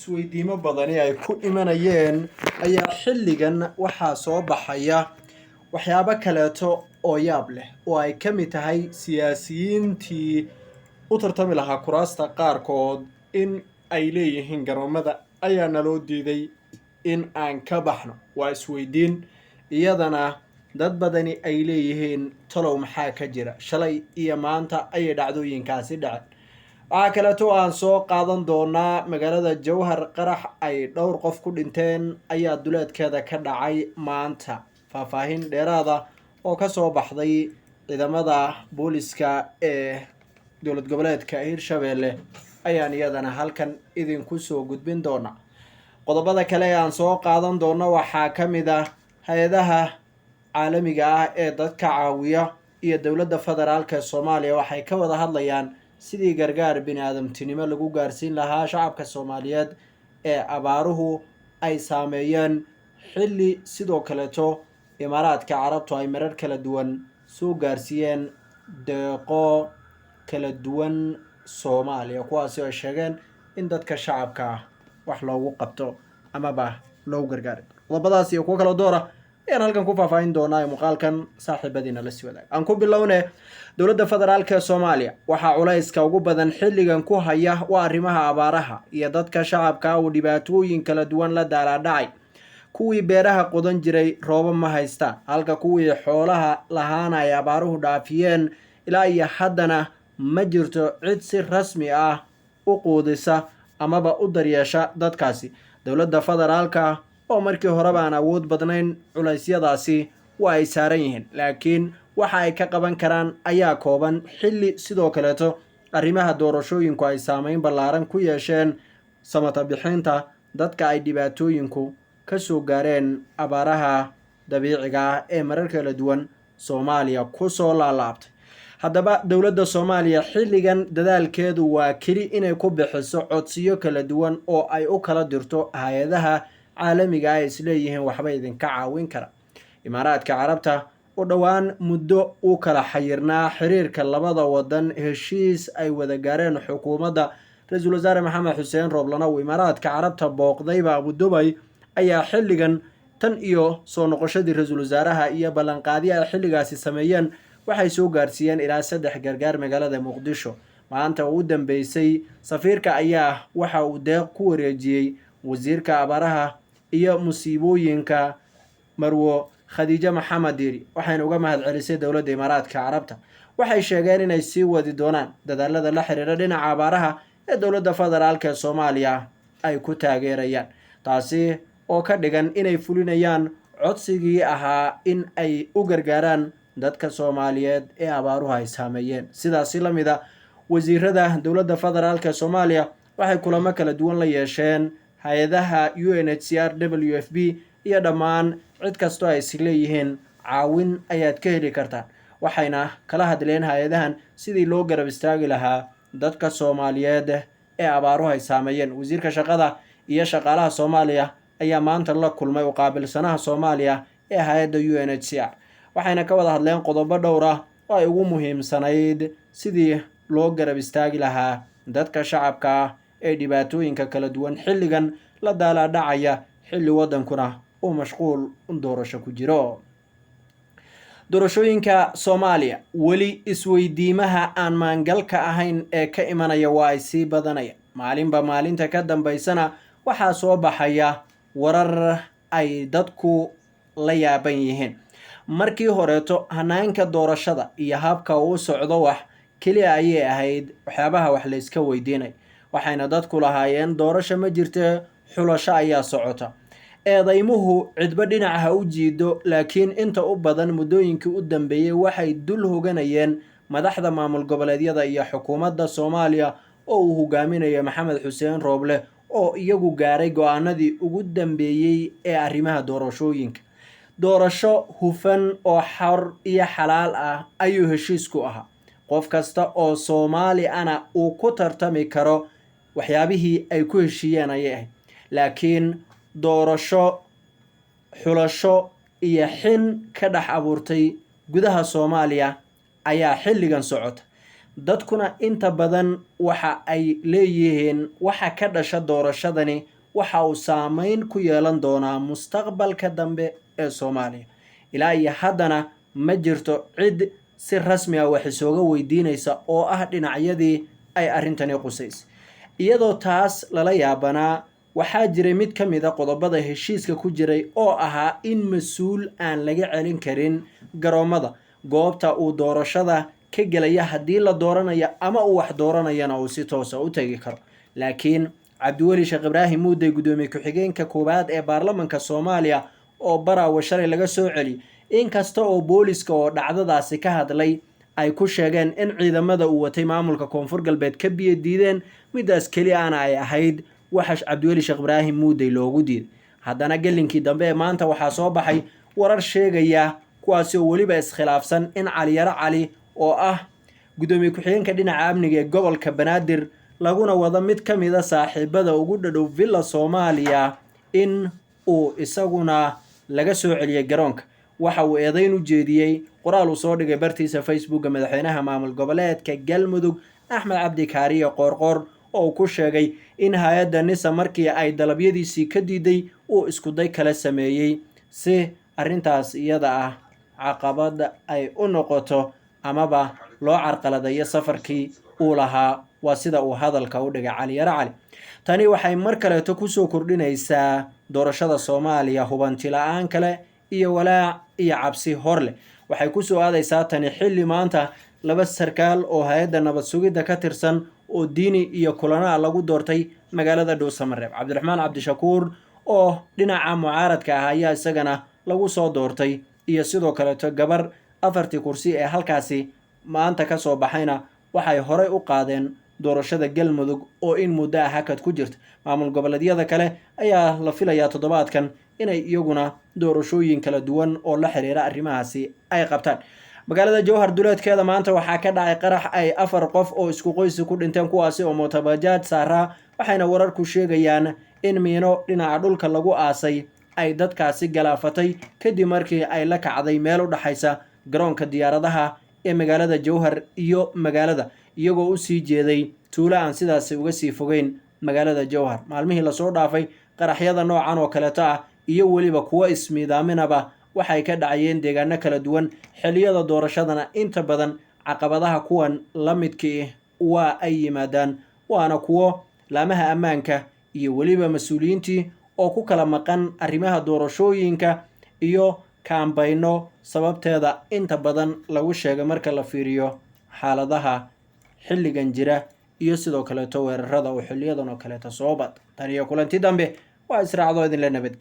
isweydiimo badani ay ku imanayeen ayaa xilligan waxaa soo baxaya waxyaabo kaleeto oo yaab leh oo ay ka mid tahay siyaasiyiintii u tartami lahaa kuraasta qaarkood in ay leeyihiin garoomada ayaa naloo diiday in aan ka baxno. Waa isweydiin iyadana dad badani ay leeyihiin talow maxaa ka jira, shalay iyo maanta ayay dhacdooyinkaasi dhaceen. waxaa kaleeto aan soo qaadan doonaa magaalada Jowhar qarax ay dhowr qof ku dhinteen ayaa duleedkeeda ka dhacay maanta. faahfaahin dheeraada oo ka soo baxday ciidamada booliska ee dowlad goboleedka Hirshabelle ayaan iyadana halkan idinku soo gudbin doonaa. qodobada kale ee aan soo qaadan doono waxaa ka mid ah hay-adaha caalamiga ah ee dadka caawiya iyo dowladda federaalka ee Soomaaliya waxay ka wada hadlayaan sidii gargaar bini'aadamtinimo lagu gaarsiin lahaa shacabka Soomaaliyeed ee abaaruhu ay saameeyeen, xilli sidoo kaleeto imaaraadka carabtu ay marar kala duwan soo gaarsiiyeen deeqo kala duwan Soomaaliya, kuwaasi ay sheegeen in dadka shacabka ah wax loogu qabto amaba loogu gargaaro. qodobadaas iyo kuwo kala doora ayaan halkan ku faahfaahin doonaa muuqaalkan saaxiibadiina la sii wadaag. aan ku bilownay dowladda federaalka ee Soomaaliya waxaa culayska ugu badan xilligan ku haya waa arrimaha abaaraha iyo dadka shacabka uu dhibaatooyin kala duwan la daalaa-dhacay. kuwii beeraha qodan jiray roobo ma haystaan, halka kuwii xoolaha lahaana ay abaaruhu dhaafiyeen. ilaa iyo haddana ma jirto cid si rasmi ah u quudisa amaba u daryeesha dadkaasi. dowladda federaalka oo markii horeba aan awood badnayn culeysyadaasi waa ay saaran yihiin, laakiin waxa ay ka qaban karaan ayaa kooban, xilli sidoo kaleeto arrimaha doorashooyinku ay saameyn ballaaran ku yeesheen samata bixinta dadka ay dhibaatooyinku ka soo gaareen abaaraha dabiiciga ah ee marar kala duwan Soomaaliya ku soo laalaabtay. haddaba dowladda Soomaaliya xilligan dadaalkeedu waa keli inay ku bixiso codsiyo kala duwan oo ay u kala dirto hay-adaha caalamiga ah isleeyihiin waxba idinka caawin kara. imaaraadka carabta oo dhowaan muddo u kala xayirnaa xiriirka labada wadan, heshiis ay wada gaareen xukuumadda ra-iisul wasaare maxamed xuseen rooblana uu imaaraadka carabta booqdayba Abu Dhabi, ayaa xilligan tan iyo soo noqoshadii ra-iisul wasaaraha iyo ballanqaadyo ay xilligaasi sameeyeen waxay soo gaarsiiyeen ilaa 3 gargaar magaalada Muqdisho. maanta ugu dambeysay safiirka ayaa waxa uu deeq ku wareejiyey wasiirka abaaraha iyo musiibooyinka Marwo Khadiija Maxamed Diiri, waxayna uga mahadcelisay dowladda imaaraadka carabta. waxay sheegeen inay sii wadi doonaan dadaalada la xiriira dhinaca abaaraha ee dowladda federaalka ee Soomaaliya ay ku taageerayaan, taasi oo ka dhigan inay fulinayaan codsigii ahaa in ay u gargaaraan dadka Soomaaliyeed ee abaaruhu ay saameeyeen. sidaasi la mid ah wasiirada dowladda federaalka ee Soomaaliya waxay kulamo kala duwan la yeesheen hay-adaha UNHCR, WFP iyo dhammaan cid kastoo ay isleeyihiin caawin ayaad ka heli kartaan. waxayna kala hadleen hay-adahan sidii loo garab istaagi lahaa dadka Soomaaliyeed ee abaaruhu ay saameeyeen. wasiirka shaqada iyo shaqaalaha Soomaaliya ayaa maanta la kulmay u qaabilsanaha Soomaaliya ee hay-adda UNHCR, waxayna ka wada hadleen qodobo dhowr ah oo ay ugu muhiimsanayd sidii loo garab istaagi lahaa dadka shacabka ah ee dhibaatooyinka kala duwan xilligan la daalaa-dhacaya, xilli wadankuna uu mashquul doorasho ku jiro. doorashooyinka Soomaaliya weli isweydiimaha aan maangalka ahayn ee ka imanaya waa ay sii badanayaan. maalinba maalinta ka dambeysana waxaa soo baxaya warar ay dadku la yaaban yihiin. markii horeeto hanaanka doorashada iyo habka uu socdo wax kaliya ayay ahayd waxyaabaha wax la iska weydiinay, waxayna dadku lahaayeen doorasho ma jirto, xulasho ayaa socota. eedaymuhu cidba dhinaca ha u jiido, laakiin inta u badan muddooyinkii u dambeeyey waxay dul hoganayeen madaxda maamul goboleedyada iyo xukuumadda Soomaaliya oo uu hogaaminayo Maxamed Xuseen Rooble, oo iyagu gaaray go'aanadii ugu dambeeyey ee arrimaha doorashooyinka. doorasho hufan oo xor iyo xalaal ah ayuu heshiisku ahaa. qof kasta oo Soomaali ana uu ku tartami karo waxyaabihii ay ku heshiiyeen ayay ahayd, laakiin doorasho, xulasho iyo xin ka dhex abuurtay gudaha Soomaaliya ayaa xilligan socota. dadkuna inta badan waxa ay leeyihiin waxa ka dhasha doorashadani waxa uu saameyn ku yeelan doonaa mustaqbalka dambe ee Soomaaliya. ilaa iyo haddana ma jirto cid si rasmi ah wax isooga weydiinaysa oo ah dhinacyadii ay arrintani qusaysay. iyadoo taas lala yaabanaa, waxaa jiray mid ka mid a qodobada heshiiska ku jiray oo ahaa in mas-uul aan laga celin karin garoomada goobta uu doorashada ka gelaya haddii la dooranayo ama uu wax dooranayana uu si toosa u tegi karo. laakiin cabdiweli sheekh ibraahim muudey gudoomiye ku-xigeenka koowaad ee baarlamanka Soomaaliya oo Baraawe shalay laga soo celi, inkasta oo booliska oo dhacdadaasi ka hadlay ay ku sheegeen in ciidamada uu watay maamulka Koonfur Galbeed ka biyo diideen, midaas keli aana ay ahayd waxa cabdiweli sheekh ibraahim muudey loogu diiday. haddana gelinkii dambe ee maanta waxaa soo baxay warar sheegaya kuwaasi oo weliba iskhilaafsan in Cali Yaro Cali oo ah gudoomiye ku-xigeenka dhinaca amniga ee gobolka Banaadir laguna wada mid ka mid ah saaxiibada ugu dhadhow Villa Soomaaliya in uu isaguna laga soo celiyay garoonka. waxa uu eedayn u jeediyey qoraal uu soo dhigay bartiisa Facebook madaxweynaha maamul goboleedka Galmudug Axmed Cabdi Kaariye Qoorqoor oo ku sheegay in hay'adda NISA markii ay dalabyadiisii ka diiday uu isku day kala sameeyay si arrintaas iyada ah caqabad ay u noqoto amaba loo carqaladeeyo safarkii uu lahaa. waa sida uu hadalka u dhigay Cali Yaro Cali. tani waxay mar kaleeto kusoo kordhinaysaa doorashada Soomaaliya hubanti la'aan kale iyo walaac iyo cabsi hor leh. waxay kusoo aadaysaa tani xilli maanta laba sarkaal oo hay'adda nabad sugidda ka tirsan oo diini iyo kulana lagu doortay magaalada Dhuusamareeb. Cabdiraxmaan Cabdishakuur oo dhinaca mucaaradka ah ayaa isagana lagu soo doortay, iyo sidoo kaleeto gabar 4 kursi ee halkaasi maanta ka soo baxayna waxay horey u qaadeen doorashada Galmudug oo in muddo ah hakad ku jirta. maamul goboleedyada kale ayaa la filayaa toddobaadkan inay iyaguna doorashooyin kala duwan oo la xiriira arrimahaasi ay qabtaan. magaalada Jowhar duleedkeeda maanta waxaa ka dhacay qarax ay 4 qof oo isku qoys ku dhinteen, kuwaasi oo mootobajaaj saaraa, waxayna wararku sheegayaan in miino dhinaca dhulka lagu aasay ay dadkaasi galaafatay kadib markii ay la kacday meel u dhaxaysa garoonka diyaaradaha ee magaalada Jowhar iyo magaalada, iyagoo u sii jeeday tuulo aan sidaas uga sii fogeyn magaalada Jowhar. maalmihii la soo dhaafay qaraxyada noocan oo kaleeto ah iyo weliba kuwa ismiidaaminaba waxay ka dhacayeen deegaano kala duwan. xilliyada doorashadana inta badan caqabadaha kuwan la midkii waa ay yimaadaan, waana kuwo laamaha ammaanka iyo weliba mas-uuliyiintii oo ku kala maqan arrimaha doorashooyinka iyo kaambayno sababteeda inta badan lagu sheegay marka la fiiriyo xaaladaha xilligan jira iyo sidoo kaleeto weerarada oo xilliyadan oo kaleeto soo bad. tan iyo kulanti dambe waa Israacdo idin la nabadgelyo.